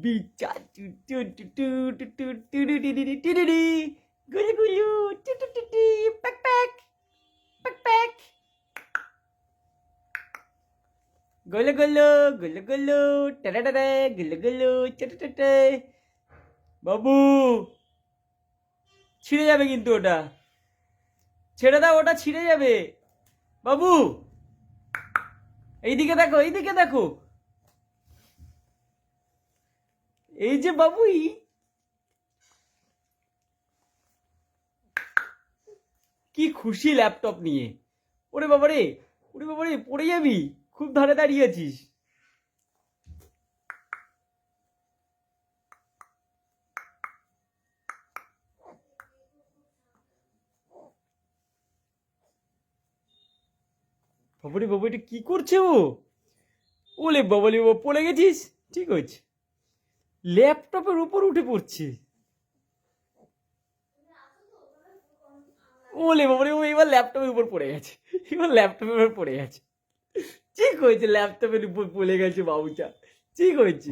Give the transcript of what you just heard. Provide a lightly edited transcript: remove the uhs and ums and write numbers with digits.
বিচা টু টু টু টু টু টু টু টু টু টু টু টু। গুলু গুলু টু টু টু টু প্যাক প্যাক প্যাক প্যাক। গুলু গুলু গুলু গুলু টাটা টাটা গুলু গুলু টাটা টাটা। বাবু ছিঁড়ে যাবে কিন্তু ওটা, ছেড়ে দাও, ওটা ছিঁড়ে যাবে। বাবু এইদিকে দেখো, এইদিকে দেখো, এই যে বাবুই। কি খুশি ল্যাপটপ নিয়ে। ওরে বাবারে, ওরে বাবারে, পড়ে যাবি, খুব ধারে দাঁড়িয়ে আছিস। বাবারে বাবা, এটা কি করছে ও? ওলে বাবালে বাবা, পড়ে গেছিস, ঠিক আছে। ল্যাপটপের উপর উঠে পড়ছে। ওলে বাবারে, ও এবার ল্যাপটপের উপর পড়ে গেছে, এবার ল্যাপটপের উপর পড়ে গেছে। ঠিক হয়েছে, ল্যাপটপের উপর পড়ে গেছে বাবুচা, ঠিক হয়েছে।